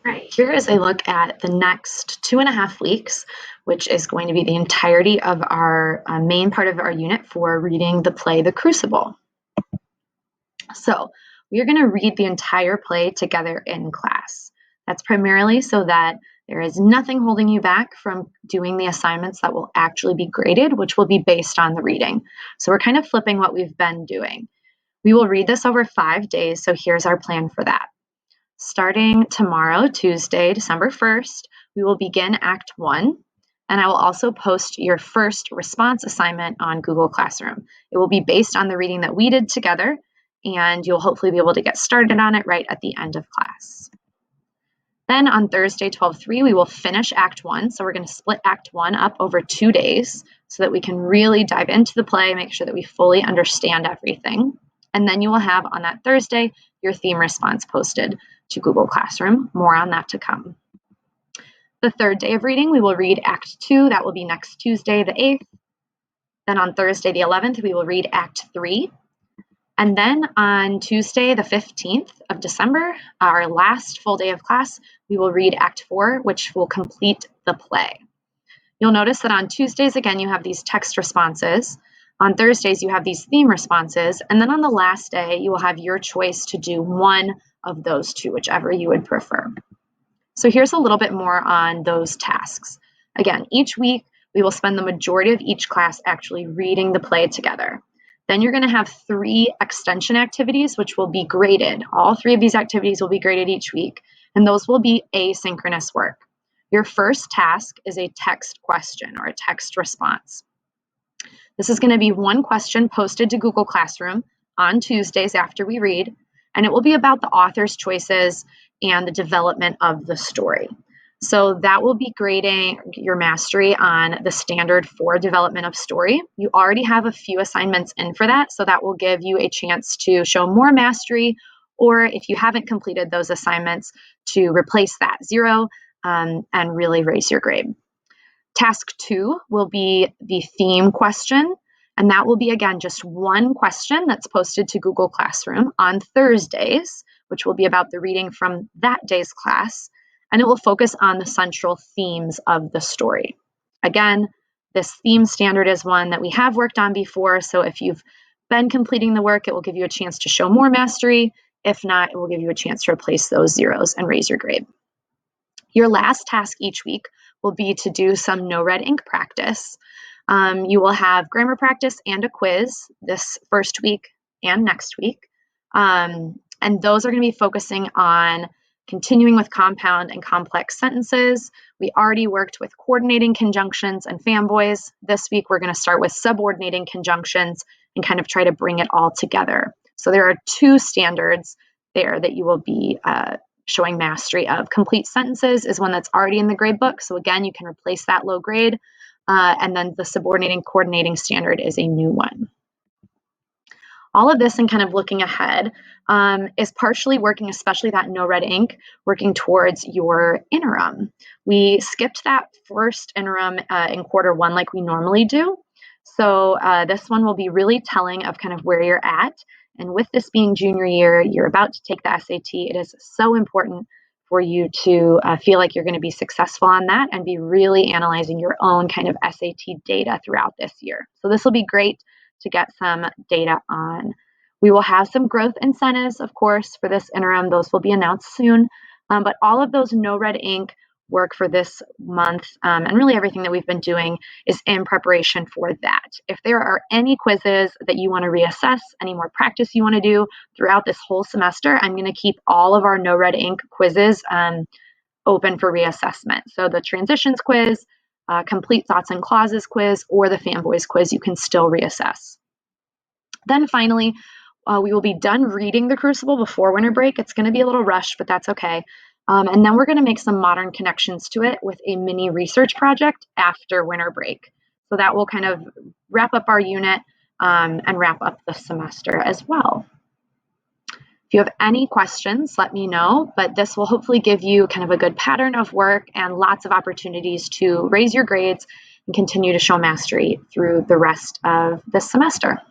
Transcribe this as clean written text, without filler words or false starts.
Right, here is a look at the next 2.5 weeks, which is going to be the entirety of our main part of our unit for reading the play, The Crucible. So we are going to read the entire play together in class. That's primarily so that there is nothing holding you back from doing the assignments that will actually be graded, which will be based on the reading. So we're kind of flipping what we've been doing. We will read this over 5 days, so here's our plan for that. Starting tomorrow, Tuesday, December 1st, we will begin Act 1, and I will also post your first response assignment on Google Classroom. It will be based on the reading that we did together, and you'll hopefully be able to get started on it right at the end of class. Then on Thursday, 12/3, we will finish Act 1, so we're going to split Act 1 up over 2 days so that we can really dive into the play, make sure that we fully understand everything. And then you will have on that Thursday your theme response posted to Google Classroom. More on that to come. The third day of reading, we will read Act 2. That will be next Tuesday, the 8th. Then on Thursday, the 11th, we will read Act 3. And then on Tuesday, the 15th of December, our last full day of class, we will read Act 4, which will complete the play. You'll notice that on Tuesdays, again, you have these text responses. On Thursdays, you have these theme responses. And then on the last day, you will have your choice to do one of those two, whichever you would prefer. So here's a little bit more on those tasks. Again, each week, we will spend the majority of each class actually reading the play together. Then you're going to have 3 extension activities, which will be graded. All 3 of these activities will be graded each week, and those will be asynchronous work. Your first task is a text question or a text response. This is going to be one question posted to Google Classroom on Tuesdays after we read, and it will be about the author's choices and the development of the story. So that will be grading your mastery on the standard for development of story. You already have a few assignments in for that, so that will give you a chance to show more mastery, or if you haven't completed those assignments, to replace that 0 and really raise your grade. Task 2 will be the theme question, and that will be, again, just one question that's posted to Google Classroom on Thursdays, which will be about the reading from that day's class, and it will focus on the central themes of the story. Again, this theme standard is one that we have worked on before, so if you've been completing the work, it will give you a chance to show more mastery. If not, it will give you a chance to replace those 0s and raise your grade. Your last task each week will be to do some no red ink practice. You will have grammar practice and a quiz this first week and next week. And those are going to be focusing on continuing with compound and complex sentences. We already worked with coordinating conjunctions and fanboys. This week, we're going to start with subordinating conjunctions and kind of try to bring it all together. So there are 2 standards there that you will be showing mastery of. Complete sentences is one that's already in the grade book. So again, you can replace that low grade. And then the subordinating coordinating standard is a new one. All of this and kind of looking ahead is partially working, especially that no red ink, working towards your interim. We skipped that first interim in Q1 like we normally do. So this one will be really telling of kind of where you're at. And with this being junior year, you're about to take the SAT. It is so important for you to feel like you're going to be successful on that and be really analyzing your own kind of SAT data throughout this year. So this will be great to get some data on. We will have some growth incentives, of course, for this interim. Those will be announced soon. But all of those no red ink work for this month and really everything that we've been doing is in preparation for that. If there are any quizzes that you want to reassess, any more practice you want to do throughout this whole semester, I'm going to keep all of our no red ink quizzes open for reassessment. So the transitions quiz, complete thoughts and clauses quiz, or the fanboys quiz, you can still reassess. Then finally, we will be done reading The Crucible before winter break. It's going to be a little rushed, but that's okay. And then we're going to make some modern connections to it with a mini research project after winter break. So that will kind of wrap up our unit and wrap up the semester as well. If you have any questions, let me know, but this will hopefully give you kind of a good pattern of work and lots of opportunities to raise your grades and continue to show mastery through the rest of this semester.